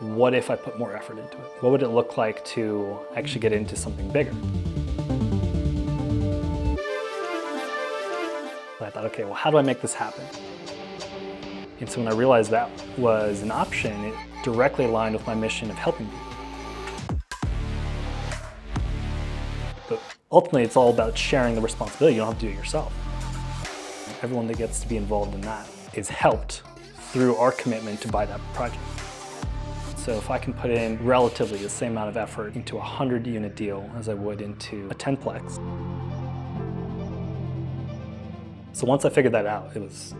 what if I put more effort into it? What would it look like to actually get into something bigger? I thought, okay, well, how do I make this happen? And so when I realized that was an option, it directly aligned with my mission of helping people. But ultimately, it's all about sharing the responsibility. You don't have to do it yourself. Everyone that gets to be involved in that is helped through our commitment to buy that project. So if I can put in relatively the same amount of effort into a 100-unit deal as I would into a 10-plex. So once I figured that out, it was...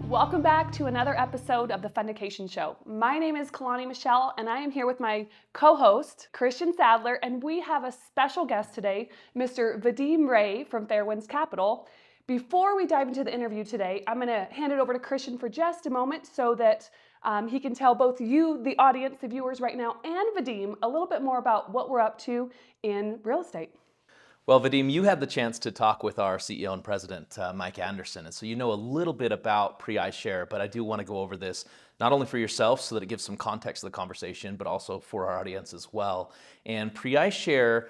Welcome back to another episode of the Syndications Show. My name is Kalani Michelle, and I am here with my co-host, Christian Sadler, and we have a special guest today, Mr. Vadim Rey from Fairwinds Capital. Before we dive into the interview today, I'm going to hand it over to Christian for just a moment so that he can tell both you, the audience, the viewers right now, and Vadim a little bit more about what we're up to in real estate. Well, Vadim, you had the chance to talk with our CEO and president, Mike Anderson, and so you know a little bit about PREIshare, but I do want to go over this not only for yourself so that it gives some context to the conversation, but also for our audience as well. And PREIshare,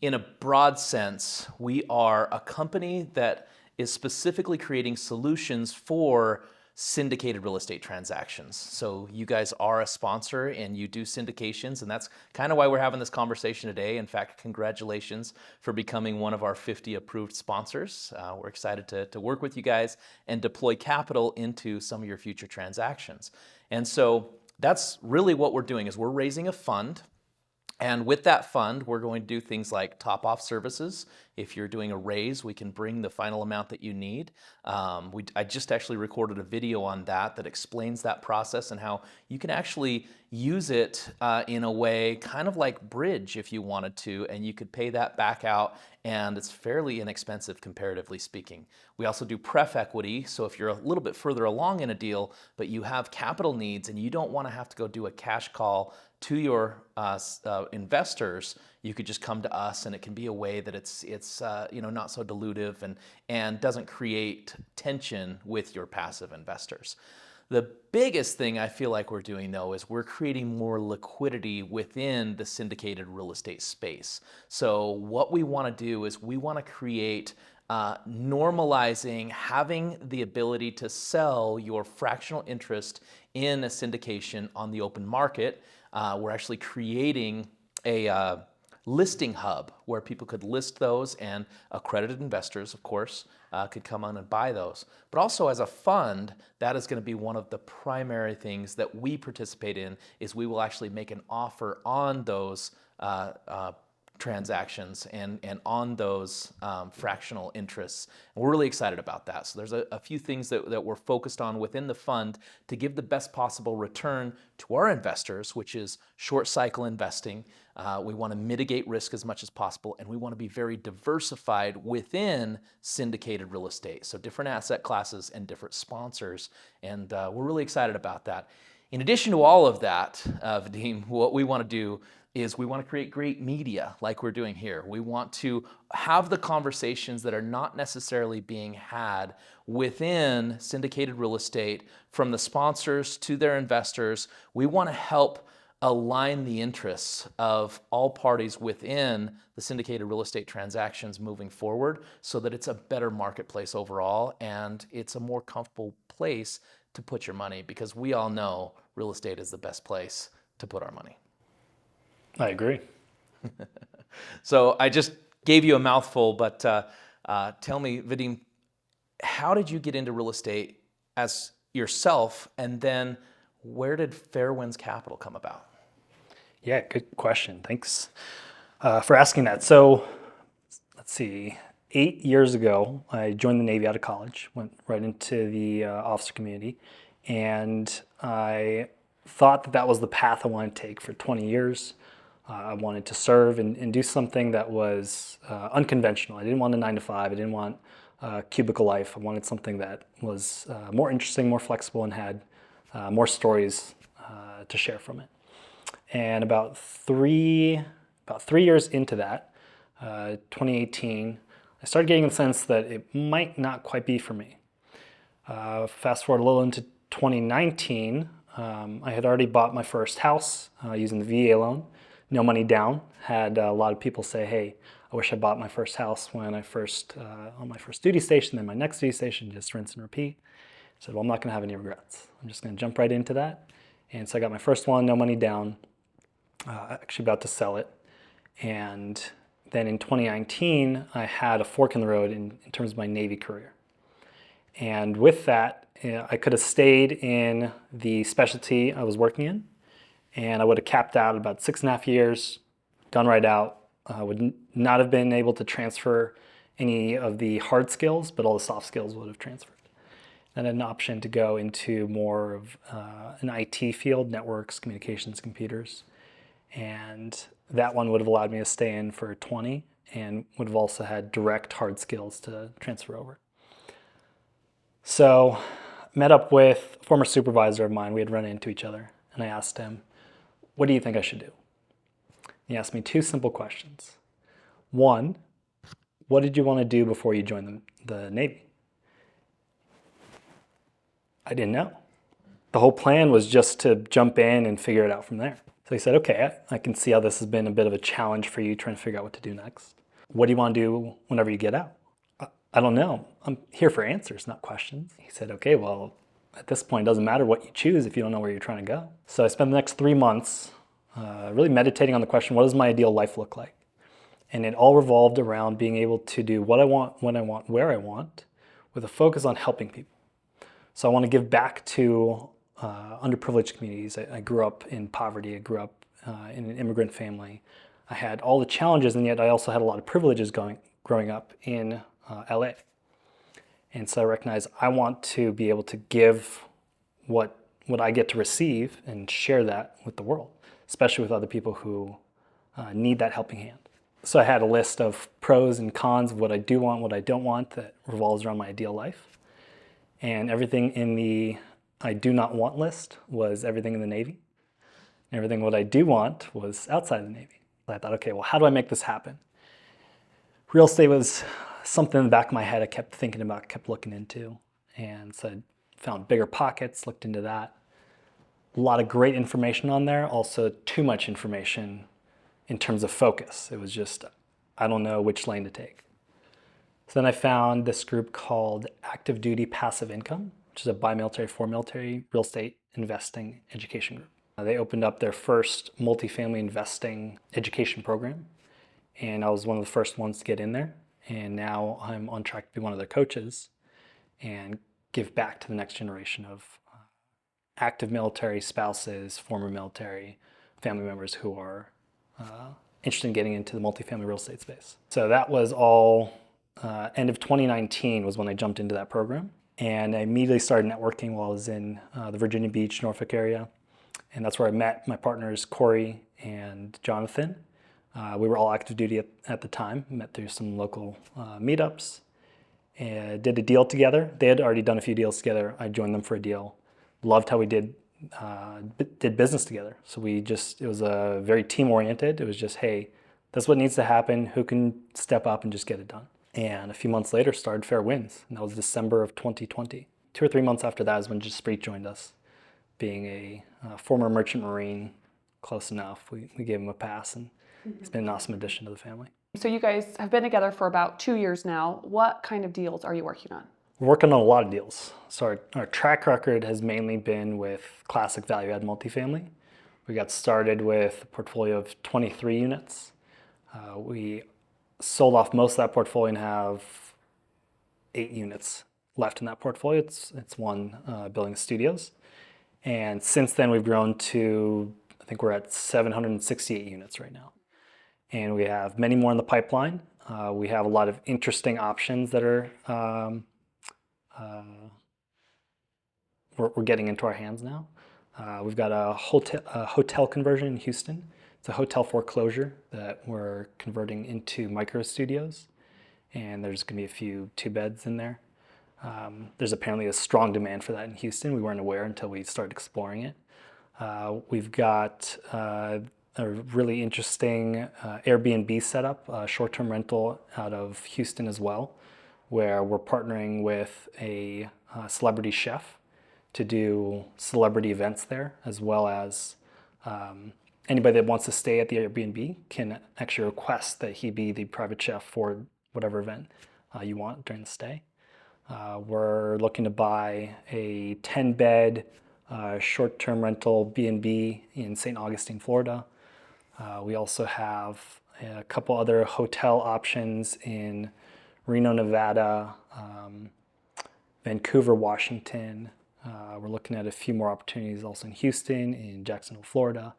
in a broad sense, we are a company that is specifically creating solutions for syndicated real estate transactions. So you guys are a sponsor and you do syndications, and that's kind of why we're having this conversation today. In fact, congratulations for becoming one of our 50 approved sponsors. We're excited to work with you guys and deploy capital into some of your future transactions. And so that's really what we're doing is we're raising a fund. And with that fund, we're going to do things like top-off services. If you're doing a raise, we can bring the final amount that you need. I just actually recorded a video on that explains that process and how you can actually use it in a way kind of like bridge if you wanted to, and you could pay that back out, and it's fairly inexpensive comparatively speaking. We also do pref equity, so if you're a little bit further along in a deal, but you have capital needs and you don't want to have to go do a cash call to your investors, you could just come to us, and it can be a way that it's not so dilutive and doesn't create tension with your passive investors. The biggest thing I feel like we're doing, though, is we're creating more liquidity within the syndicated real estate space. So what we want to do is we want to create normalizing having the ability to sell your fractional interest in a syndication on the open market. We're actually creating a listing hub where people could list those, and accredited investors, of course, could come on and buy those. But also as a fund, that is going to be one of the primary things that we participate in, is we will actually make an offer on those transactions and on those fractional interests. And we're really excited about that. So there's a few things that we're focused on within the fund to give the best possible return to our investors, which is short cycle investing. We want to mitigate risk as much as possible, and we want to be very diversified within syndicated real estate. So different asset classes and different sponsors, and we're really excited about that. In addition to all of that, Vadim, what we want to do is we want to create great media like we're doing here. We want to have the conversations that are not necessarily being had within syndicated real estate from the sponsors to their investors. We want to help align the interests of all parties within the syndicated real estate transactions moving forward so that it's a better marketplace overall and it's a more comfortable place to put your money, because we all know real estate is the best place to put our money. I agree. So I just gave you a mouthful, but tell me, Vadim, how did you get into real estate as yourself, and then where did Fairwinds Capital come about? Yeah, good question. Thanks for asking that. So let's see, 8 years ago, I joined the Navy out of college, went right into the officer community, and I thought that was the path I wanted to take for 20 years. I wanted to serve and do something that was unconventional. I didn't want a 9-to-5. I didn't want a cubicle life. I wanted something that was more interesting, more flexible, and had more stories to share from it. And about three years into that, 2018, I started getting the sense that it might not quite be for me. Fast forward a little into 2019, I had already bought my first house using the VA loan, no money down. Had a lot of people say, hey, I wish I bought my first house when I first, on my first duty station, then my next duty station, just rinse and repeat. I said, well, I'm not gonna have any regrets. I'm just gonna jump right into that. And so I got my first one, no money down, actually about to sell it. And then in 2019, I had a fork in the road in terms of my Navy career. And with that, I could have stayed in the specialty I was working in, and I would have capped out about 6.5 years, gone right out. Would not have been able to transfer any of the hard skills, but all the soft skills would have transferred. And an option to go into more of an IT field, networks, communications, computers. And that one would have allowed me to stay in for 20 and would have also had direct hard skills to transfer over. So met up with a former supervisor of mine. We had run into each other, and I asked him, what do you think I should do? He asked me 2 simple questions. One, what did you want to do before you joined the Navy? I didn't know. The whole plan was just to jump in and figure it out from there. So he said, okay, I can see how this has been a bit of a challenge for you trying to figure out what to do next. What do you want to do whenever you get out? I don't know. I'm here for answers, not questions. He said, okay, well, at this point, it doesn't matter what you choose if you don't know where you're trying to go. So I spent the next 3 months really meditating on the question, what does my ideal life look like? And it all revolved around being able to do what I want, when I want, where I want, with a focus on helping people. So I want to give back to underprivileged communities. I grew up in poverty. I grew up in an immigrant family. I had all the challenges, and yet I also had a lot of privileges growing up in LA. And so I recognized I want to be able to give what I get to receive and share that with the world, especially with other people who need that helping hand. So I had a list of pros and cons of what I do want, what I don't want, that revolves around my ideal life. And everything in the I do not want list was everything in the Navy. And everything what I do want was outside of the Navy. I thought, okay, well, how do I make this happen? Real estate was something in the back of my head I kept thinking about, kept looking into. And so I found Bigger Pockets, looked into that. A lot of great information on there, also too much information in terms of focus. It was just, I don't know which lane to take. So then I found this group called Active Duty Passive Income, which is a bi-military, for-military real estate investing education group. They opened up their first multifamily investing education program, and I was one of the first ones to get in there. And now I'm on track to be one of their coaches and give back to the next generation of active military spouses, former military family members who are interested in getting into the multifamily real estate space. So that was all end of 2019 was when I jumped into that program. And I immediately started networking while I was in the Virginia Beach, Norfolk area. And that's where I met my partners, Corey and Jonathan. We were all active duty at the time, met through some local meetups, and did a deal together. They had already done a few deals together. I joined them for a deal. Loved how we did business together. So it was very team-oriented. It was just, hey, that's what needs to happen. Who can step up and just get it done? And a few months later started Fairwinds, and that was December of 2020. 2 or 3 months after that is when Jaspreet joined us, being a former merchant marine, close enough. We gave him a pass, and he's been an awesome addition to the family. So you guys have been together for about 2 years now. What kind of deals are you working on? We're working on a lot of deals. So our track record has mainly been with classic value-add multifamily. We got started with a portfolio of 23 units. We sold off most of that portfolio and have 8 units left in that portfolio. It's one building of studios. And since then, we've grown to, I think we're at 768 units right now. And we have many more in the pipeline. We have a lot of interesting options that are we're getting into our hands now. We've got a hotel conversion in Houston. It's a hotel foreclosure that we're converting into micro studios, and there's going to be a few 2-beds in there. There's apparently a strong demand for that in Houston. We weren't aware until we started exploring it. We've got a really interesting Airbnb setup, short-term rental out of Houston as well, where we're partnering with a celebrity chef to do celebrity events there, as well as anybody that wants to stay at the Airbnb can actually request that he be the private chef for whatever event you want during the stay. We're looking to buy a 10-bed short-term rental B&B in St. Augustine, Florida. We also have a couple other hotel options in Reno, Nevada, Vancouver, Washington. We're looking at a few more opportunities also in Houston, in Jacksonville, Florida.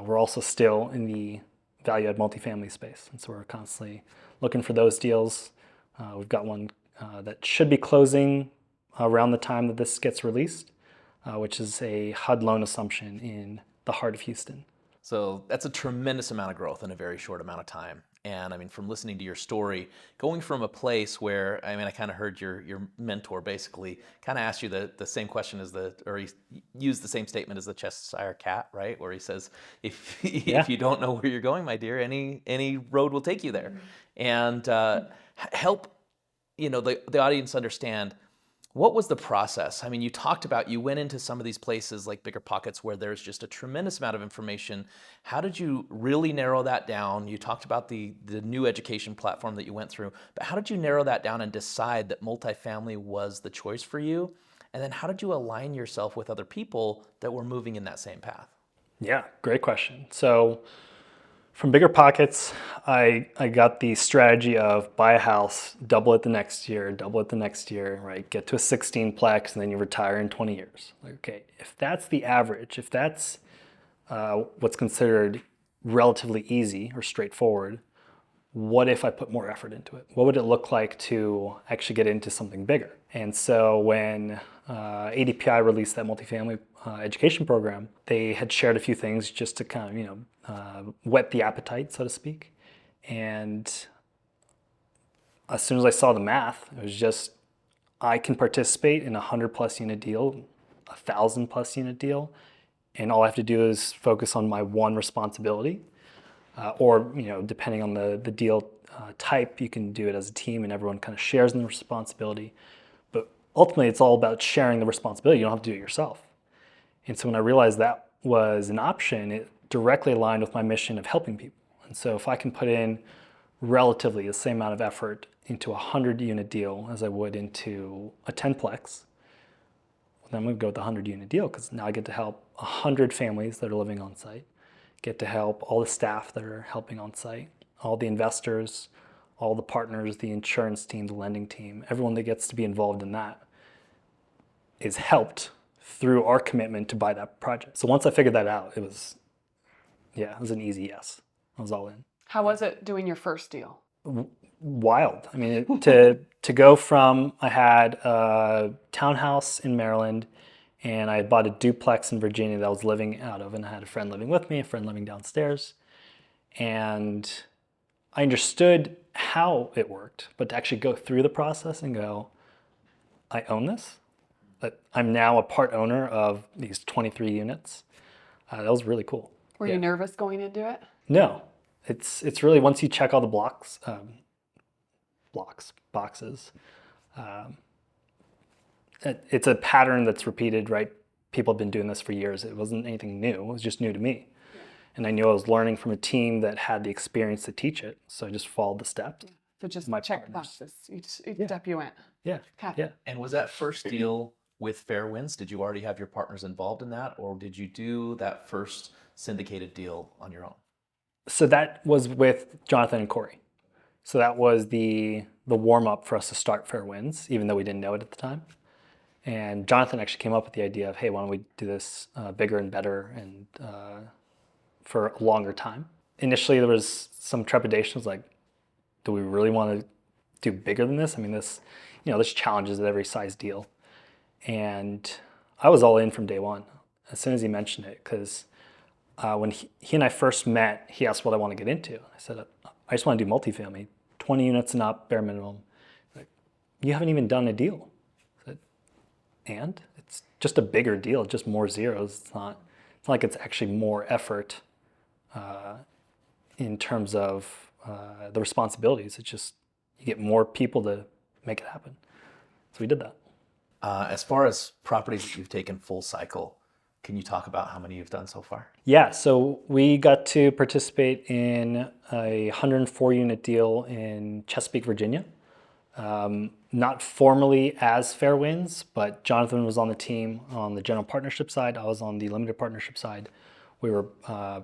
We're also still in the value-add multifamily space, and so we're constantly looking for those deals. We've got one that should be closing around the time that this gets released, which is a HUD loan assumption in the heart of Houston. So that's a tremendous amount of growth in a very short amount of time. And I mean, from listening to your story, going from a place where, I mean, I kind of heard your mentor basically kind of ask you the same question as or he used the same statement as the Cheshire Cat, right? Where he says, if you don't know where you're going, my dear, any road will take you there. And help, the audience understand, what was the process? I mean, you talked about, you went into some of these places like BiggerPockets where there's just a tremendous amount of information. How did you really narrow that down? You talked about the new education platform that you went through, but how did you narrow that down and decide that multifamily was the choice for you? And then how did you align yourself with other people that were moving in that same path? Yeah, great question. So from BiggerPockets, I got the strategy of buy a house, double it the next year, right? Get to a 16-plex, and then you retire in 20 years. Like, okay, if that's the average, if that's what's considered relatively easy or straightforward, what if I put more effort into it? What would it look like to actually get into something bigger? And so when ADPI released that multifamily education program, they had shared a few things just to kind of, whet the appetite, so to speak. And as soon as I saw the math, it was just, I can participate in a 100+ unit deal, 1,000+ unit deal, and all I have to do is focus on my one responsibility. Or, depending on the deal type, you can do it as a team and everyone kind of shares in the responsibility. But ultimately, it's all about sharing the responsibility. You don't have to do it yourself. And so when I realized that was an option, it directly aligned with my mission of helping people. And so if I can put in relatively the same amount of effort into a 100-unit deal as I would into a 10-plex, then I'm going to go with the 100-unit deal, because now I get to help 100 families that are living on site, get to help all the staff that are helping on site, all the investors, all the partners, the insurance team, the lending team, everyone that gets to be involved in that is helped through our commitment to buy that project. So once I figured that out, it was an easy yes. I was all in. How was it doing your first deal? Wild. I mean, to go from, I had a townhouse in Maryland, and I had bought a duplex in Virginia that I was living out of, and I had a friend living with me, a friend living downstairs. And I understood how it worked, but to actually go through the process and go, I own this. That I'm now a part owner of these 23 units. That was really cool. Were you nervous going into it? No, it's really, once you check all the boxes, it's a pattern that's repeated, right? People have been doing this for years. It wasn't anything new. It was just new to me. Yeah. And I knew I was learning from a team that had the experience to teach it. So I just followed the steps. Yeah. So just check the boxes. Each step you went. Yeah. Okay. Yeah. And was that first deal with Fairwinds? Did you already have your partners involved in that, or did you do that first syndicated deal on your own? So that was with Jonathan and Corey. So that was the warm up for us to start Fairwinds, even though we didn't know it at the time. And Jonathan actually came up with the idea of, hey, why don't we do this bigger and better and for a longer time. Initially, there was some trepidation. It was like, do we really want to do bigger than this? I mean, there's challenges at every size deal. And I was all in from day one, as soon as he mentioned it, because when he and I first met, he asked what I want to get into. I said, I just want to do multifamily, 20 units and up, bare minimum. Like, you haven't even done a deal. I said, and? It's just a bigger deal, just more zeros. It's not like it's actually more effort in terms of the responsibilities. It's just, you get more people to make it happen. So we did that. As far as properties that you've taken full cycle, can you talk about how many you've done so far? Yeah, so we got to participate in a 104 unit deal in Chesapeake, Virginia. Not formally as Fairwinds, but Jonathan was on the team on the general partnership side. I was on the limited partnership side. We were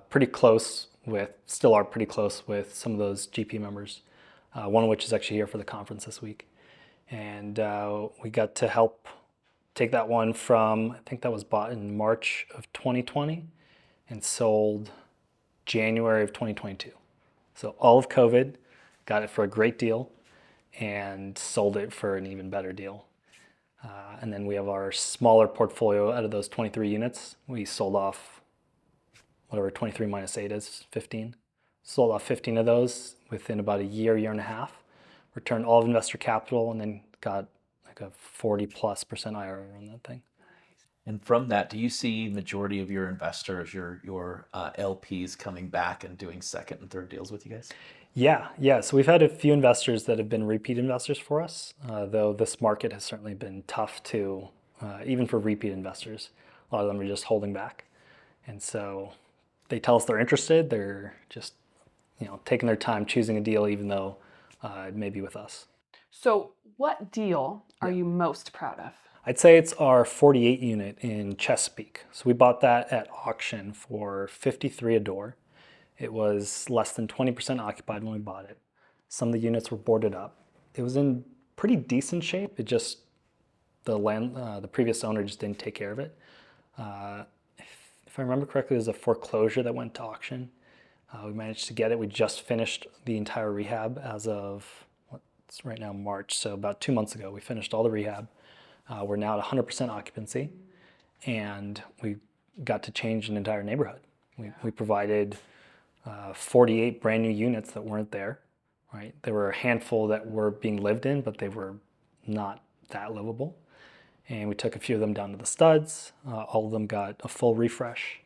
pretty close with, still are pretty close with some of those GP members, one of which is actually here for the conference this week. And we got to help take that one from, I think that was bought in March of 2020 and sold January of 2022. So all of COVID, got it for a great deal and sold it for an even better deal. And then we have our smaller portfolio out of those 23 units. We sold off whatever 23 minus 8 is, 15. Sold off 15 of those within about a year, year and a half. Returned all of investor capital and then got like a 40+% IRR on that thing. And from that, do you see majority of your investors, your LPs coming back and doing second and third deals with you guys? Yeah. So we've had a few investors that have been repeat investors for us, though this market has certainly been tough to, even for repeat investors. A lot of them are just holding back. And so they tell us they're interested. They're just, taking their time choosing a deal, even though it may be with us. So, what deal are you most proud of? I'd say it's our 48 unit in Chesapeake. So we bought that at auction for $53 a door. It was less than 20% occupied when we bought it. Some of the units were boarded up. It was in pretty decent shape. It just, the previous owner just didn't take care of it. If I remember correctly, it was a foreclosure that went to auction. We managed to get it. We just finished the entire rehab as of, what's right now, March. So about 2 months ago, we finished all the rehab. We're now at 100% occupancy, and we got to change an entire neighborhood. We provided 48 brand new units that weren't there, right? There were a handful that were being lived in, but they were not that livable. And we took a few of them down to the studs. All of them got a full refresh.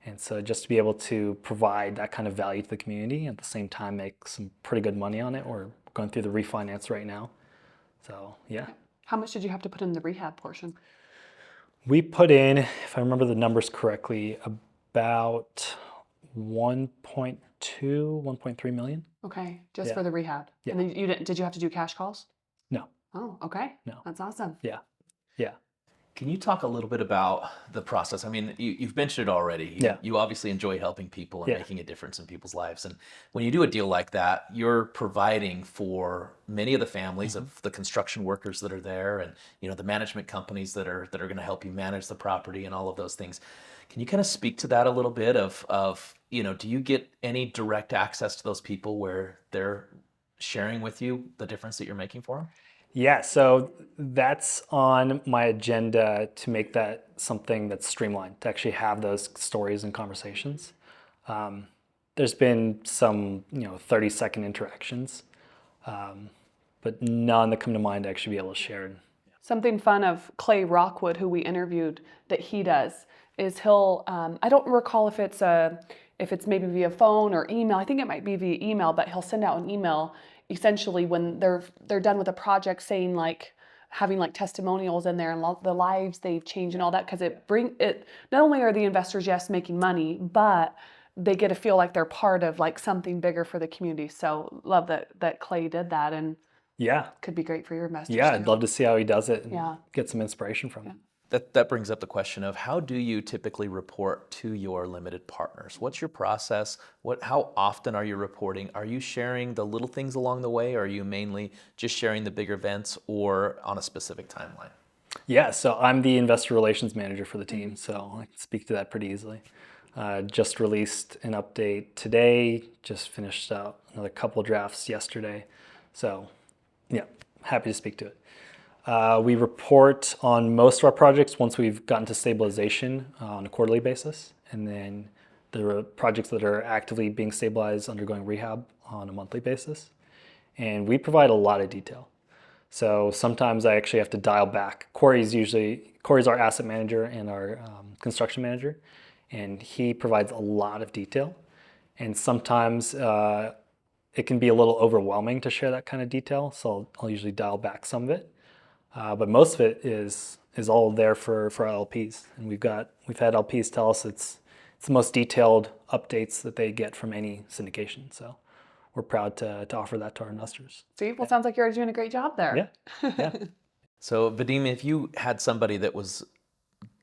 And so just to be able to provide that kind of value to the community, at the same time make some pretty good money on it. We're going through the refinance right now. So yeah. How much did you have to put in the rehab portion? We put in, if I remember the numbers correctly, about 1.2, 1.3 million. Okay, just Yeah. for the rehab. Yeah. And then did you have to do cash calls? No. Oh, okay. No. That's awesome. Yeah. Can you talk a little bit about the process? I mean, you've mentioned it already. You obviously enjoy helping people and making a difference in people's lives. And when you do a deal like that, you're providing for many of the families of the construction workers that are there, and the management companies that are going to help you manage the property and all of those things. Can you kind of speak to that a little bit of do you get any direct access to those people where they're sharing with you the difference that you're making for them? Yeah, so that's on my agenda to make that something that's streamlined, to actually have those stories and conversations. There's been some, 30-second interactions, but none that come to mind to actually be able to share. Something fun of Clay Rockwood, who we interviewed, that he does is he'll, I don't recall if it's maybe via phone or email. I think it might be via email, but he'll send out an email essentially when they're done with a project, saying having testimonials in there and the lives they've changed and all that, because it not only are the investors making money, but they get to feel like they're part of something bigger for the community. So love that Clay did that, and could be great for your investors. Yeah, I'd love to see how he does it and get some inspiration from it. That brings up the question of, how do you typically report to your limited partners? What's your process? How often are you reporting? Are you sharing the little things along the way? Or are you mainly just sharing the big events or on a specific timeline? Yeah, so I'm the investor relations manager for the team, so I can speak to that pretty easily. Just released an update today, just finished out another couple drafts yesterday. So yeah, happy to speak to it. We report on most of our projects once we've gotten to stabilization on a quarterly basis, and then there are projects that are actively being stabilized, undergoing rehab on a monthly basis. And we provide a lot of detail. So sometimes I actually have to dial back. Corey's our asset manager and our construction manager, and he provides a lot of detail. And sometimes it can be a little overwhelming to share that kind of detail, so I'll usually dial back some of it. But most of it is all there for LPs, and we've had LPs tell us it's the most detailed updates that they get from any syndication. So we're proud to offer that to our investors. See, well, sounds like you're doing a great job there. Yeah. So Vadim, if you had somebody that was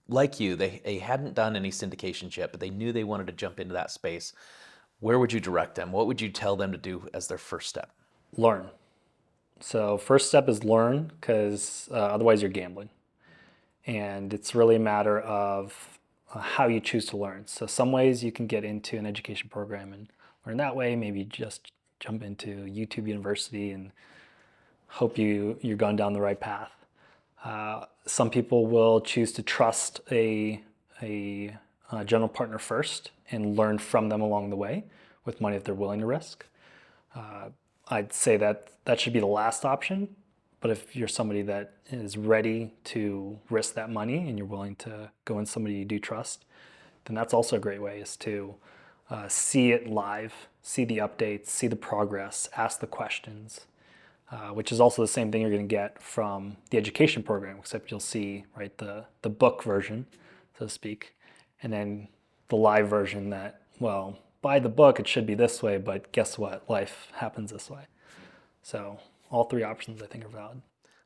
like you, they hadn't done any syndications yet, but they knew they wanted to jump into that space, where would you direct them? What would you tell them to do as their first step? Learn. So first step is learn, because otherwise you're gambling. And it's really a matter of how you choose to learn. So some ways you can get into an education program and learn that way. Maybe just jump into YouTube University and hope you're going down the right path. Some people will choose to trust a general partner first and learn from them along the way with money that they're willing to risk. I'd say that should be the last option. But if you're somebody that is ready to risk that money and you're willing to go in somebody you do trust, then that's also a great way, is to see it live, see the updates, see the progress, ask the questions, which is also the same thing you're going to get from the education program, except you'll see, right, the book version, so to speak, and then the live version that, well, by the book it should be this way, but guess what? Life happens this way. So all three options I think are valid.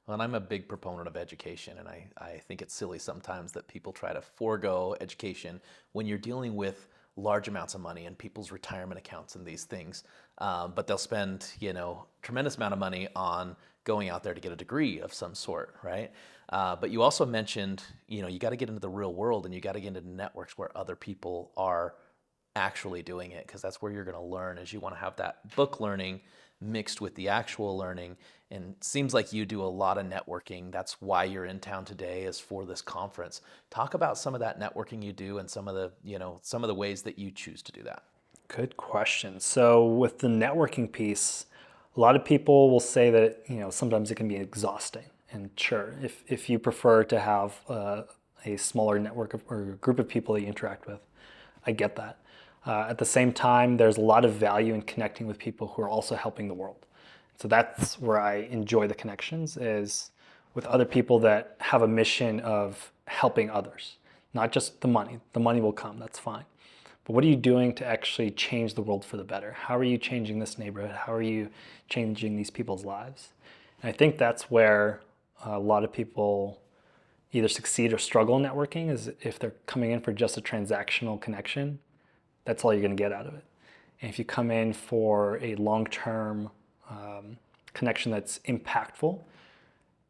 Well, and I'm a big proponent of education, and I think it's silly sometimes that people try to forego education when you're dealing with large amounts of money and people's retirement accounts and these things. But they'll spend, tremendous amount of money on going out there to get a degree of some sort, right? But you also mentioned, you got to get into the real world, and you got to get into networks where other people are actually doing it, because that's where you're going to learn. Is you want to have that book learning mixed with the actual learning. And it seems like you do a lot of networking. That's why you're in town today, is for this conference. Talk about some of that networking you do and some of the ways that you choose to do that. Good question. So with the networking piece, a lot of people will say that, sometimes it can be exhausting. And sure, if you prefer to have a smaller network or group of people that you interact with, I get that. At the same time, there's a lot of value in connecting with people who are also helping the world. So that's where I enjoy the connections, is with other people that have a mission of helping others, not just the money. The money will come, that's fine. But what are you doing to actually change the world for the better? How are you changing this neighborhood? How are you changing these people's lives? And I think that's where a lot of people either succeed or struggle in networking, is if they're coming in for just a transactional connection, that's all you're going to get out of it. And if you come in for a long-term connection that's impactful,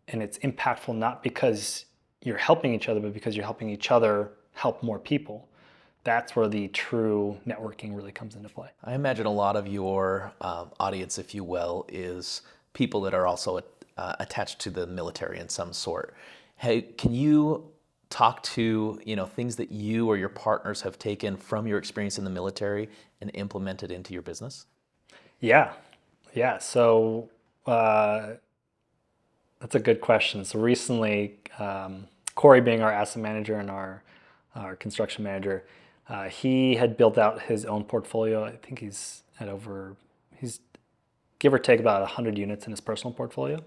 and it's impactful not because you're helping each other, but because you're helping each other help more people, that's where the true networking really comes into play. I imagine a lot of your audience, if you will, is people that are also attached to the military in some sort. Hey, can you talk to things that you or your partners have taken from your experience in the military and implemented into your business? Yeah. So that's a good question. So recently, Corey, being our asset manager and our construction manager, he had built out his own portfolio. I think he's give or take about 100 units in his personal portfolio,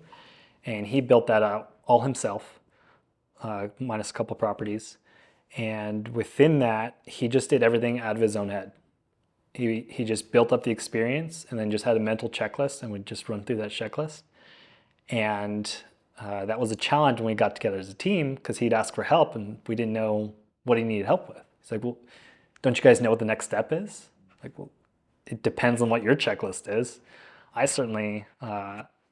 and he built that out all himself. Minus a couple properties. And within that, he just did everything out of his own head. He just built up the experience and then just had a mental checklist and would just run through that checklist. And that was a challenge when we got together as a team, because he'd ask for help and we didn't know what he needed help with. He's like, well, don't you guys know what the next step is? Like, well, it depends on what your checklist is. I certainly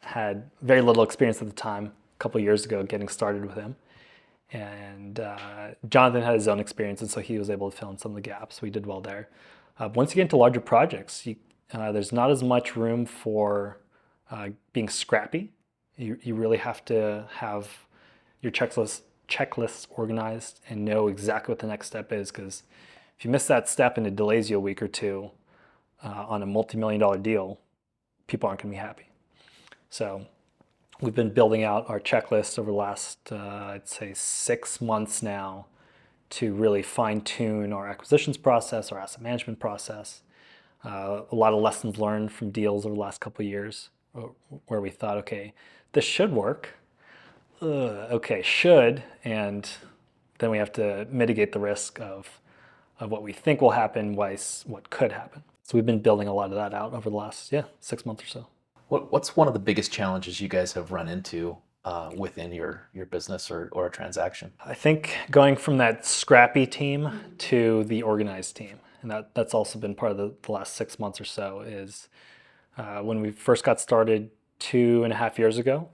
had very little experience at the time, a couple of years ago, getting started with him. And Jonathan had his own experience, and so he was able to fill in some of the gaps. We did well there. Once you get into larger projects, there's not as much room for being scrappy. You really have to have your checklists organized and know exactly what the next step is, because if you miss that step and it delays you a week or two on a multi-million-dollar deal, people aren't going to be happy. So we've been building out our checklist over the last, I'd say, 6 months now, to really fine-tune our acquisitions process, our asset management process. A lot of lessons learned from deals over the last couple of years, where we thought, okay, this should work. okay, should, and then we have to mitigate the risk of what we think will happen, what could happen. So we've been building a lot of that out over the last 6 months or so. What's one of the biggest challenges you guys have run into within your business or a transaction? I think going from that scrappy team to the organized team, and that's also been part of the last 6 months or so, is when we first got started 2.5 years ago,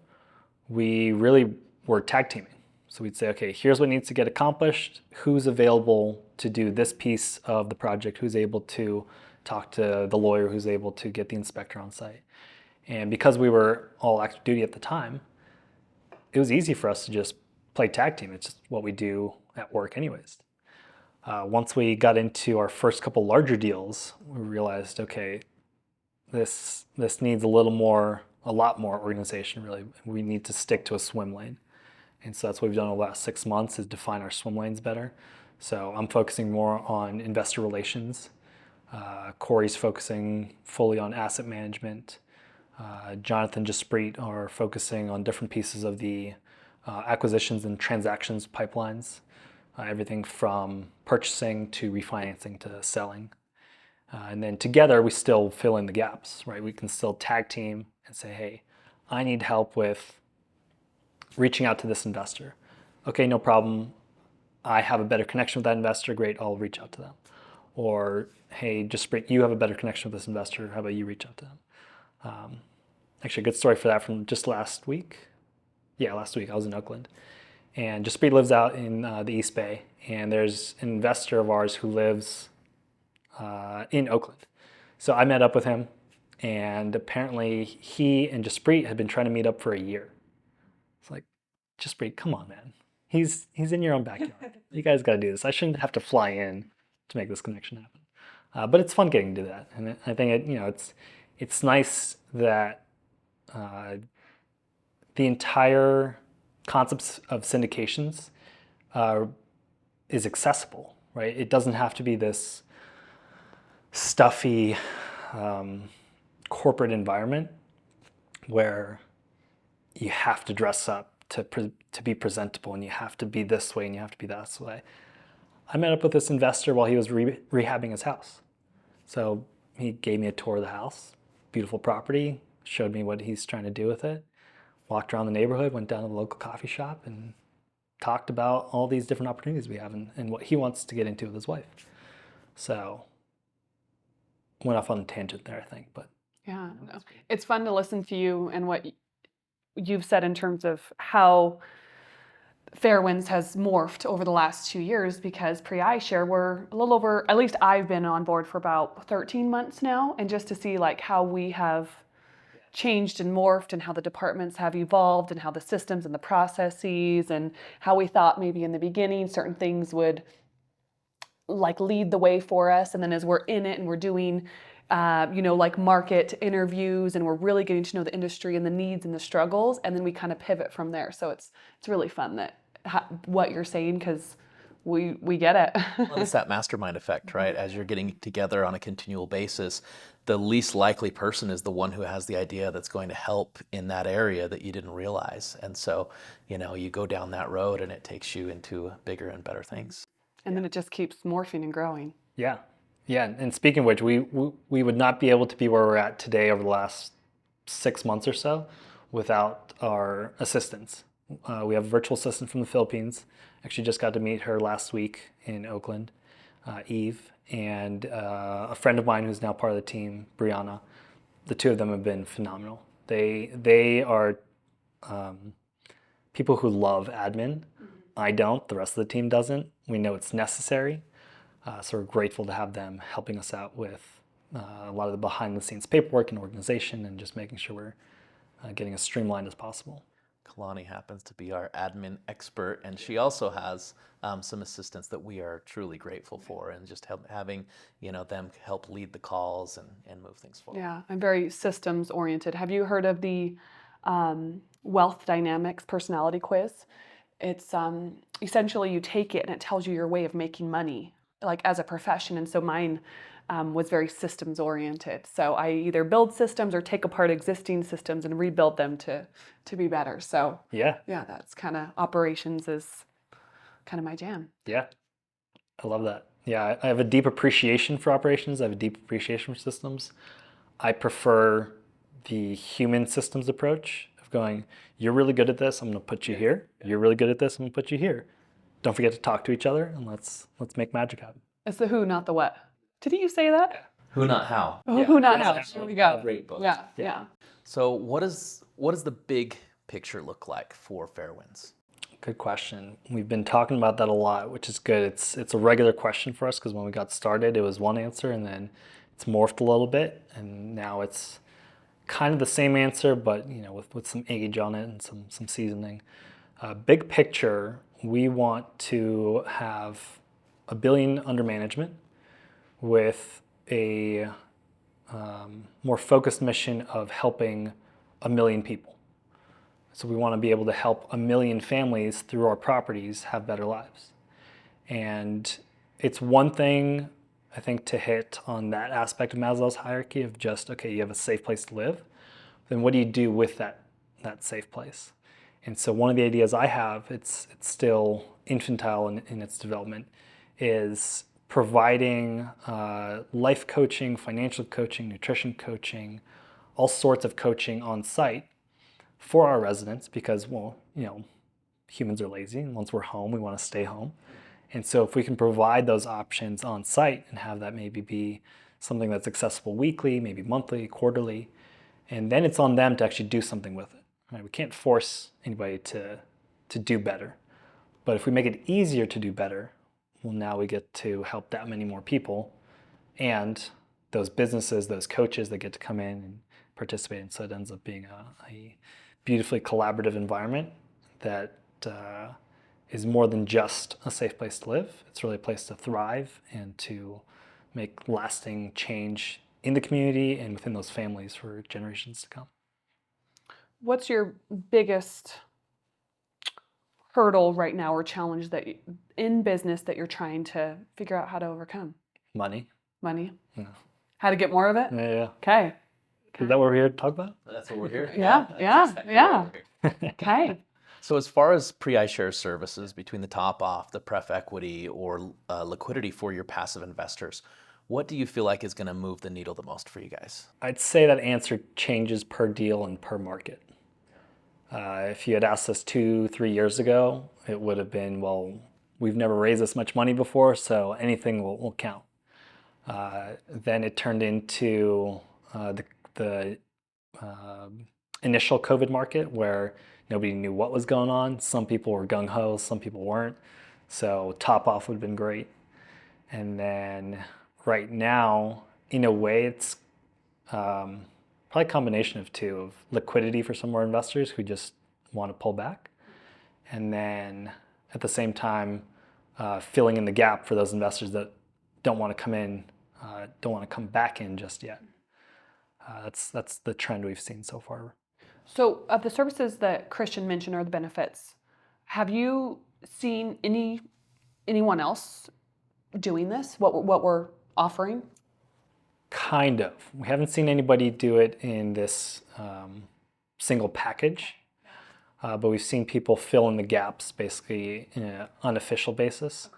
we really were tag teaming. So we'd say, okay, here's what needs to get accomplished. Who's available to do this piece of the project? Who's able to talk to the lawyer? Who's able to get the inspector on site? And because we were all active duty at the time, it was easy for us to just play tag team. It's just what we do at work anyways. Once we got into our first couple larger deals, we realized, okay, this needs a lot more organization, really. We need to stick to a swim lane. And so that's what we've done over the last 6 months, is define our swim lanes better. So I'm focusing more on investor relations. Corey's focusing fully on asset management. Jonathan Jaspreet are focusing on different pieces of the acquisitions and transactions pipelines, everything from purchasing to refinancing to selling. And then together we still fill in the gaps, right? We can still tag team and say, hey, I need help with reaching out to this investor. Okay, no problem. I have a better connection with that investor. Great, I'll reach out to them. Or, hey, Jaspreet, you have a better connection with this investor. How about you reach out to them? Actually, a good story for that from just last week. Yeah, last week I was in Oakland. And Jaspreet lives out in the East Bay. And there's an investor of ours who lives in Oakland. So I met up with him. And apparently he and Jaspreet had been trying to meet up for a year. It's like, Jaspreet, come on, man. He's in your own backyard. You guys got to do this. I shouldn't have to fly in to make this connection happen. But it's fun getting to do that. And I think it's nice that the entire concepts of syndications is accessible, right? It doesn't have to be this stuffy corporate environment where you have to dress up to be presentable, and you have to be this way and you have to be that way. I met up with this investor while he was rehabbing his house. So he gave me a tour of the house, beautiful property, showed me what he's trying to do with it, walked around the neighborhood, went down to the local coffee shop, and talked about all these different opportunities we have and what he wants to get into with his wife. So went off on a tangent there, I think, but Yeah, no. It's fun to listen to you and what you've said in terms of how Fairwinds has morphed over the last 2 years, because PREIshare, we're a little over, at least I've been on board for about 13 months now, and just to see like how we have changed and morphed and how the departments have evolved and how the systems and the processes and how we thought maybe in the beginning certain things would like lead the way for us, and then as we're in it and we're doing like market interviews and we're really getting to know the industry and the needs and the struggles, and then we kind of pivot from there. So it's really fun that what you're saying, because we get it. Well, it's that mastermind effect, right? As you're getting together on a continual basis, the least likely person is the one who has the idea that's going to help in that area that you didn't realize. And so, you go down that road and it takes you into bigger and better things. And then it just keeps morphing and growing. yeah. And speaking of which, we would not be able to be where we're at today over the last 6 months or so without our assistants. We have a virtual assistant from the Philippines. Actually just got to meet her last week in Oakland, Eve, and a friend of mine who's now part of the team, Brianna. The two of them have been phenomenal. They are people who love admin. I don't. The rest of the team doesn't. We know it's necessary. So we're grateful to have them helping us out with a lot of the behind-the-scenes paperwork and organization, and just making sure we're getting as streamlined as possible. Kalani happens to be our admin expert, and she also has some assistants that we are truly grateful for, and just having them help lead the calls and move things forward. Yeah, I'm very systems oriented. Have you heard of the Wealth Dynamics personality quiz? It's essentially you take it and it tells you your way of making money like as a profession, and so mine was very systems oriented. So I either build systems or take apart existing systems and rebuild them to be better. So Yeah. yeah, that's kind of operations is kind of my jam. Yeah. I love that. Yeah, I have a deep appreciation for operations. I have a deep appreciation for systems. I prefer the human systems approach of going, you're really good at this, I'm going to put you here. You're really good at this, I'm going to put you here. Don't forget to talk to each other, and let's make magic happen. It's the who, not the what. Didn't you say that? Who not how. Oh, who, not how. There we go. Great book. Yeah. So what does the big picture look like for Fairwinds? Good question. We've been talking about that a lot, which is good. It's a regular question for us because when we got started, it was one answer, and then it's morphed a little bit, and now it's kind of the same answer, but with some age on it and some seasoning. Big picture, we want to have $1 billion under management with a more focused mission of helping 1 million people. So we want to be able to help 1 million families through our properties have better lives. And it's one thing, I think, to hit on that aspect of Maslow's hierarchy of just, okay, you have a safe place to live. Then what do you do with that safe place? And so one of the ideas I have, it's still infantile in its development, is providing life coaching, financial coaching, nutrition coaching, all sorts of coaching on site for our residents because, humans are lazy, and once we're home, we want to stay home. And so if we can provide those options on site and have that maybe be something that's accessible weekly, maybe monthly, quarterly, and then it's on them to actually do something with it. Right? We can't force anybody to do better. But if we make it easier to do better, well, now we get to help that many more people and those businesses, those coaches that get to come in and participate. And so it ends up being a beautifully collaborative environment that is more than just a safe place to live. It's really a place to thrive and to make lasting change in the community and within those families for generations to come. What's your biggest hurdle right now or challenge that in business that you're trying to figure out how to overcome? Money. Money? Yeah. How to get more of it? Yeah. Okay. Is that what we're here to talk about? That's what we're here. Yeah. Okay. So as far as PREIshare services between the top off, the pref equity, or liquidity for your passive investors, what do you feel like is going to move the needle the most for you guys? I'd say that answer changes per deal and per market. If you had asked us 2-3 years ago, it would have been, well, we've never raised this much money before, so anything will count. Then it turned into the initial COVID market where nobody knew what was going on. Some people were gung-ho, some people weren't. So top off would have been great. And then right now, in a way, it's probably a combination of two, of liquidity for some more investors who just want to pull back. And then at the same time, filling in the gap for those investors that don't want to come in, don't want to come back in just yet. That's the trend we've seen so far. So of the services that Christian mentioned or the benefits, have you seen anyone else doing this? What we're offering? Kind of. We haven't seen anybody do it in this single package, but we've seen people fill in the gaps basically in an unofficial basis.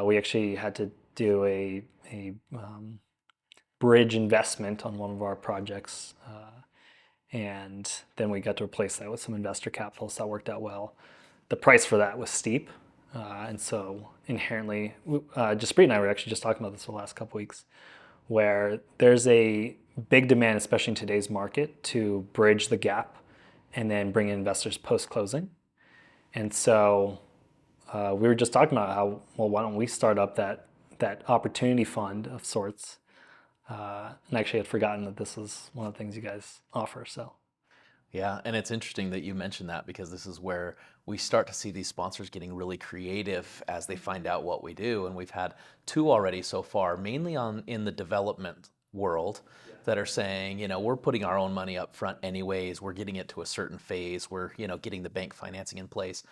We actually had to do a bridge investment on one of our projects, and then we got to replace that with some investor capital, so that worked out well. The price for that was steep, and so inherently, Jaspreet and I were actually just talking about this for the last couple weeks, where there's a big demand, especially in today's market, to bridge the gap and then bring in investors post-closing. And so we were just talking about how, well, why don't we start up that opportunity fund of sorts? And actually had forgotten that this is one of the things you guys offer. So, yeah, and it's interesting that you mentioned that because this is where we start to see these sponsors getting really creative as they find out what we do. And we've had 2 already so far, mainly in the development world, that are saying, we're putting our own money up front anyways. We're getting it to a certain phase. We're, getting the bank financing in place.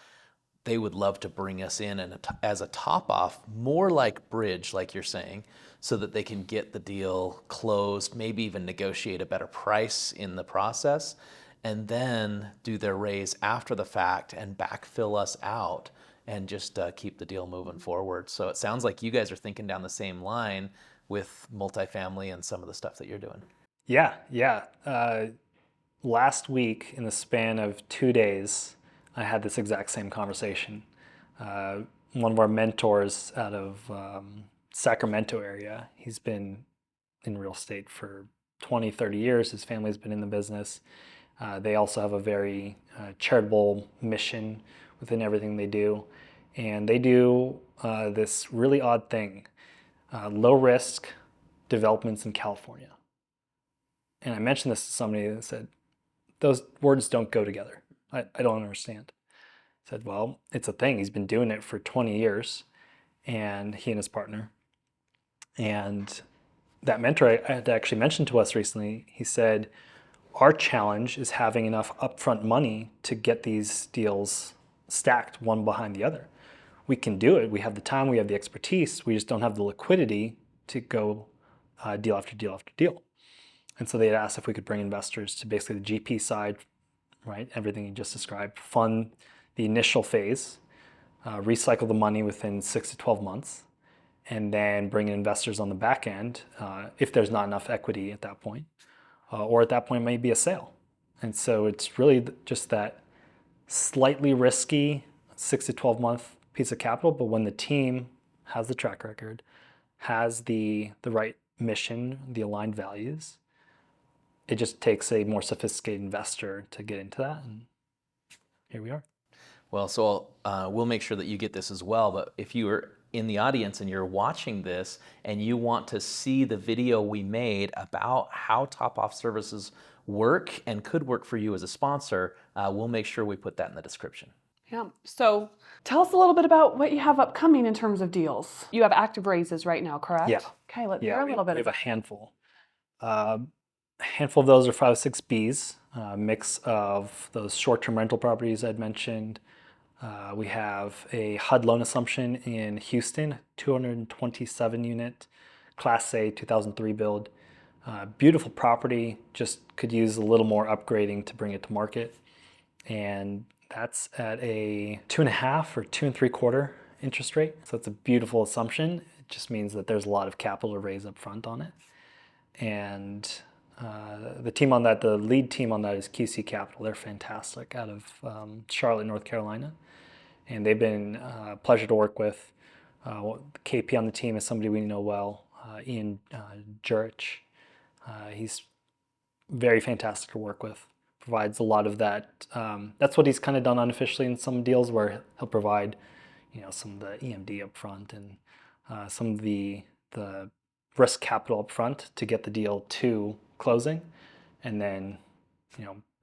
they would love to bring us in and as a top off, more like bridge, like you're saying, so that they can get the deal closed, maybe even negotiate a better price in the process, and then do their raise after the fact and backfill us out and just keep the deal moving forward. So it sounds like you guys are thinking down the same line with multifamily and some of the stuff that you're doing. Yeah, yeah. Last week, in the span of 2 days, I had this exact same conversation. One of our mentors out of Sacramento area, he's been in real estate for 20, 30 years. His family's been in the business. They also have a very charitable mission within everything they do. And they do this really odd thing, low risk developments in California. And I mentioned this to somebody that said, those words don't go together. I don't understand. I said, well, it's a thing. He's been doing it for 20 years, and he and his partner. And that mentor I had actually mentioned to us recently, he said, our challenge is having enough upfront money to get these deals stacked one behind the other. We can do it. We have the time, we have the expertise. We just don't have the liquidity to go deal after deal after deal. And so they had asked if we could bring investors to basically the GP side, right? Everything you just described, fund the initial phase, recycle the money within 6 to 12 months, and then bring in investors on the back end if there's not enough equity at that point, or at that point maybe a sale. And so it's really just that slightly risky 6 to 12 month piece of capital, but when the team has the track record, has the right mission, the aligned values, it just takes a more sophisticated investor to get into that, and here we are. Well, so we'll make sure that you get this as well, but if you are in the audience and you're watching this and you want to see the video we made about how Top Off Services work and could work for you as a sponsor, we'll make sure we put that in the description. Yeah. So tell us a little bit about what you have upcoming in terms of deals. You have active raises right now, correct? Yeah. Okay, let's hear Yeah, a little bit we of have a handful. A handful of those are 506Bs, a mix of those short-term rental properties I'd mentioned. We have a HUD loan assumption in Houston, 227 unit, Class A, 2003 build. Beautiful property, just could use a little more upgrading to bring it to market. And that's at a 2.5 or 2 3/4 interest rate. So it's a beautiful assumption. It just means that there's a lot of capital to raise up front on it. And the team on that, the lead team on that is QC Capital. They're fantastic out of Charlotte, North Carolina. And they've been a pleasure to work with. KP on the team is somebody we know well, Ian Jurich. He's very fantastic to work with. Provides a lot of that. That's what he's kind of done unofficially in some deals where he'll provide, some of the EMD up front and some of the risk capital up front to get the deal to closing, and then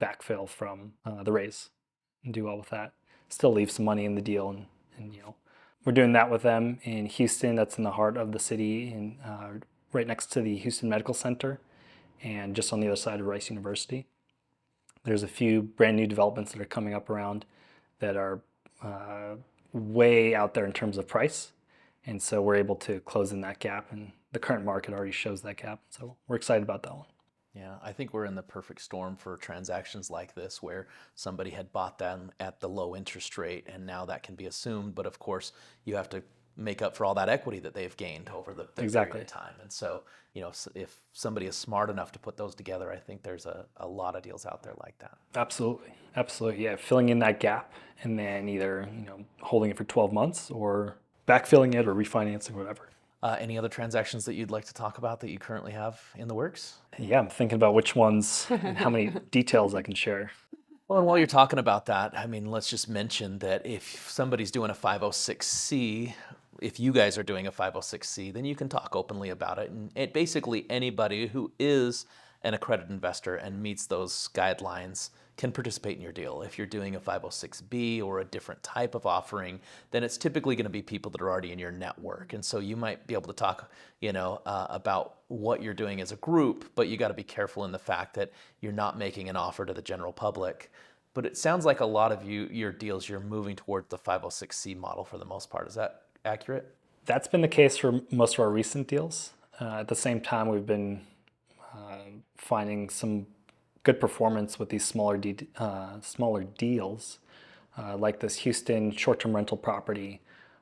backfill from the raise and do well with that. Still leave some money in the deal, and we're doing that with them in Houston. That's in the heart of the city, and right next to the Houston Medical Center, and just on the other side of Rice University. There's a few brand new developments that are coming up around that are way out there in terms of price, and so we're able to close in that gap, and the current market already shows that gap, so we're excited about that one. Yeah, I think we're in the perfect storm for transactions like this where somebody had bought them at the low interest rate and now that can be assumed, but of course you have to make up for all that equity that they've gained over the period of time. And so, if somebody is smart enough to put those together, I think there's a lot of deals out there like that. Absolutely. Absolutely. Yeah. Filling in that gap and then either, holding it for 12 months or backfilling it or refinancing, whatever. Any other transactions that you'd like to talk about that you currently have in the works? Yeah, I'm thinking about which ones and how many details I can share. Well, and while you're talking about that, let's just mention that if somebody's doing a 506C, if you guys are doing a 506C, then you can talk openly about it. And basically anybody who is an accredited investor and meets those guidelines can participate in your deal. If you're doing a 506B or a different type of offering, then it's typically going to be people that are already in your network. And so you might be able to talk, about what you're doing as a group, but you got to be careful in the fact that you're not making an offer to the general public. but it sounds like a lot of your deals, you're moving toward the 506C model for the most part. Is that accurate? That's been the case for most of our recent deals. At the same time, we've been finding some good performance with these smaller deals, like this Houston short-term rental property,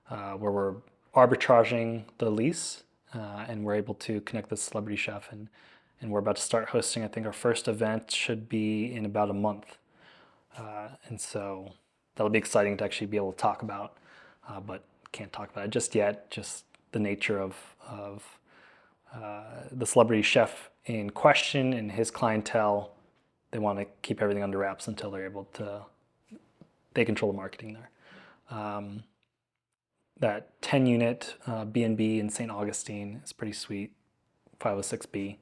where we're arbitraging the lease, and we're able to connect the celebrity chef, and we're about to start hosting. I think our first event should be in about a month, and so that'll be exciting to actually be able to talk about, but can't talk about it just yet. Just the nature of the celebrity chef in question and his clientele. They want to keep everything under wraps until they're able to. They control the marketing there. That 10-unit B&B in St. Augustine is pretty sweet, 506B.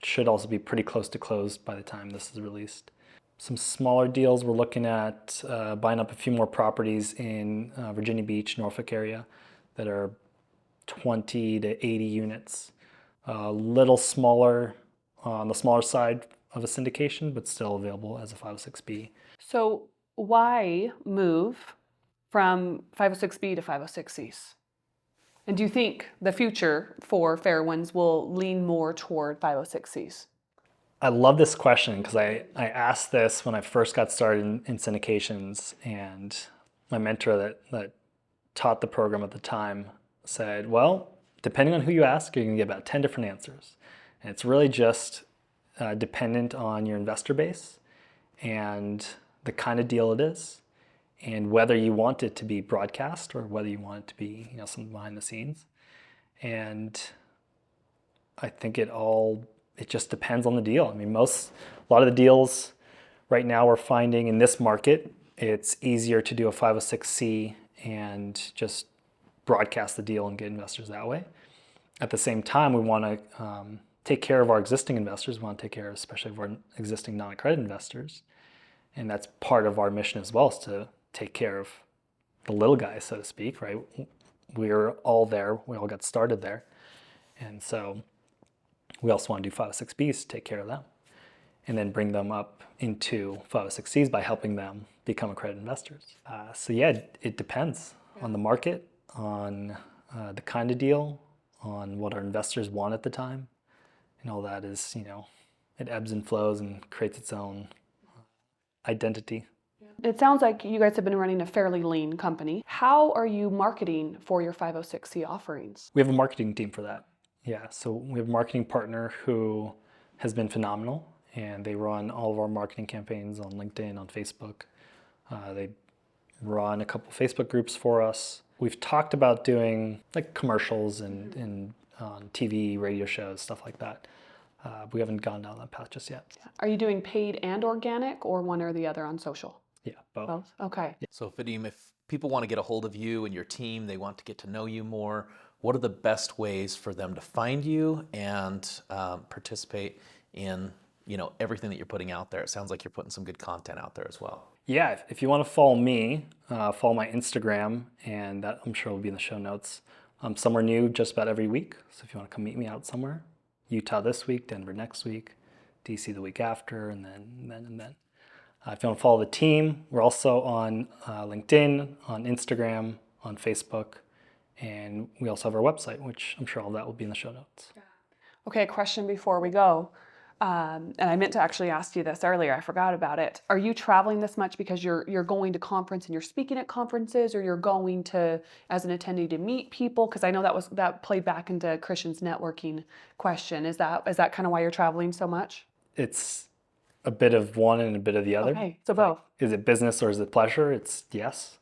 Should also be pretty close to closed by the time this is released. Some smaller deals, we're looking at buying up a few more properties in Virginia Beach, Norfolk area that are 20 to 80 units. A little smaller, on the smaller side of a syndication, but still available as a 506B. So why move from 506B to 506Cs? And do you think the future for Fairwinds will lean more toward 506Cs? I love this question because I asked this when I first got started in syndications, and my mentor that taught the program at the time said, well, depending on who you ask, you're going to get about 10 different answers. And it's really just dependent on your investor base and the kind of deal it is, and whether you want it to be broadcast or whether you want it to be, something behind the scenes. And I think it just depends on the deal. I mean, a lot of the deals right now we're finding in this market, it's easier to do a 506C and just broadcast the deal and get investors that way. At the same time, we want to take care of our existing investors. We want to take care, especially of our existing non-accredited investors. And that's part of our mission as well, is to take care of the little guys, so to speak, right? We're all there. We all got started there. And so we also want to do 506Bs to take care of them and then bring them up into 506Cs by helping them become accredited investors. So yeah, it depends on the market, on the kind of deal, on what our investors want at the time. And all that is, it ebbs and flows and creates its own identity. It sounds like you guys have been running a fairly lean company. How are you marketing for your 506C offerings? We have a marketing team for that. Yeah, so we have a marketing partner who has been phenomenal, and they run all of our marketing campaigns on LinkedIn, on Facebook. They run a couple Facebook groups for us. We've talked about doing like commercials and on TV, radio shows, stuff like that. We haven't gone down that path just yet. Are you doing paid and organic, or one or the other on social? Yeah, both. Both? Okay. So Vadim, if people want to get a hold of you and your team, they want to get to know you more, what are the best ways for them to find you and participate in everything that you're putting out there? It sounds like you're putting some good content out there as well. Yeah, if you want to follow me, follow my Instagram, and that I'm sure will be in the show notes. I'm somewhere new just about every week, so if you want to come meet me out somewhere, Utah this week, Denver next week, DC the week after, and then. If you want to follow the team, we're also on LinkedIn, on Instagram, on Facebook, and we also have our website, which I'm sure all that will be in the show notes. Okay, a question before we go. And I meant to actually ask you this earlier. I forgot about it. Are you traveling this much because you're going to conference and you're speaking at conferences, or you're going to as an attendee to meet people? Because I know that played back into Christian's networking question. Is that kind of why you're traveling so much? It's a bit of one and a bit of the other. Okay, so both. Is it business or is it pleasure? It's yes.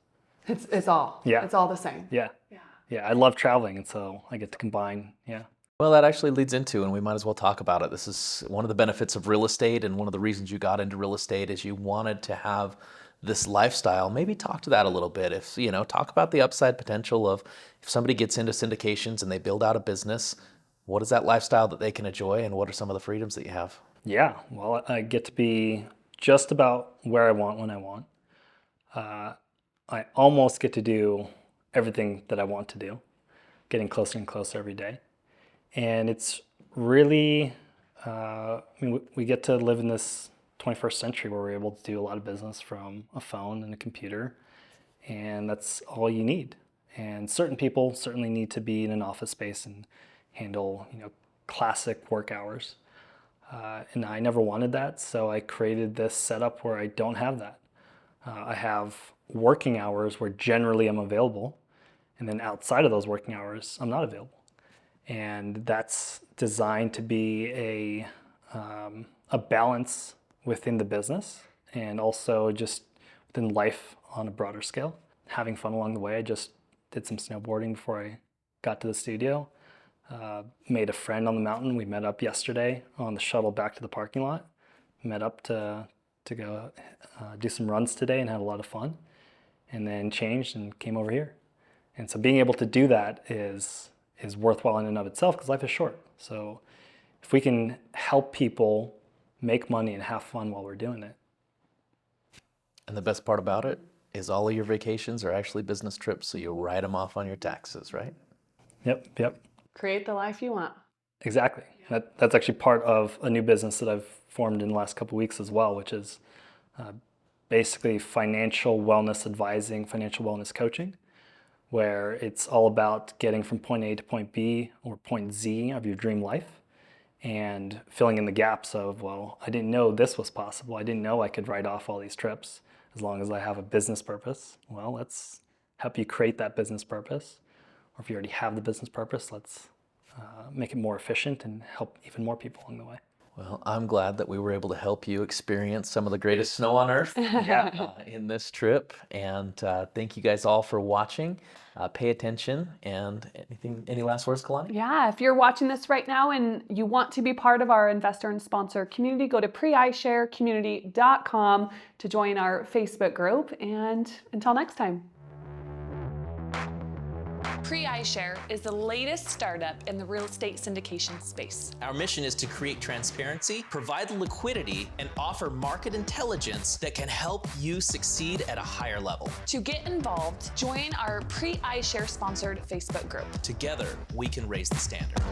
It's all. Yeah. It's all the same. Yeah. I love traveling, and so I get to combine. Yeah. Well, that actually leads into, and we might as well talk about it. This is one of the benefits of real estate, and one of the reasons you got into real estate is you wanted to have this lifestyle. Maybe talk to that a little bit. If talk about the upside potential of if somebody gets into syndications and they build out a business, what is that lifestyle that they can enjoy, and what are some of the freedoms that you have? Yeah, well, I get to be just about where I want when I want. I almost get to do everything that I want to do, getting closer and closer every day. And it's really, we get to live in this 21st century where we're able to do a lot of business from a phone and a computer, and that's all you need. And certain people certainly need to be in an office space and handle, classic work hours. And I never wanted that, so I created this setup where I don't have that. I have working hours where generally I'm available, and then outside of those working hours, I'm not available. And that's designed to be a balance within the business and also just within life on a broader scale. Having fun along the way. I just did some snowboarding before I got to the studio. Made a friend on the mountain. We met up yesterday on the shuttle back to the parking lot. Met up to go do some runs today and had a lot of fun. And then changed and came over here. And so being able to do that is worthwhile in and of itself because life is short. So if we can help people make money and have fun while we're doing it. And the best part about it is all of your vacations are actually business trips, so you write them off on your taxes, right? Yep. Create the life you want. Exactly. That's actually part of a new business that I've formed in the last couple of weeks as well, which is basically financial wellness advising, financial wellness coaching, where it's all about getting from point A to point B or point Z of your dream life and filling in the gaps of, well, I didn't know this was possible. I didn't know I could write off all these trips as long as I have a business purpose. Well, let's help you create that business purpose. Or if you already have the business purpose, let's make it more efficient and help even more people along the way. Well, I'm glad that we were able to help you experience some of the greatest snow on earth in this trip. And thank you guys all for watching. Pay attention. And any last words, Kalani? Yeah, if you're watching this right now and you want to be part of our investor and sponsor community, go to PREIshareCommunity.com to join our Facebook group. And until next time. PREIshare is the latest startup in the real estate syndication space. Our mission is to create transparency, provide the liquidity, and offer market intelligence that can help you succeed at a higher level. To get involved, join our PREIshare sponsored Facebook group. Together, we can raise the standard.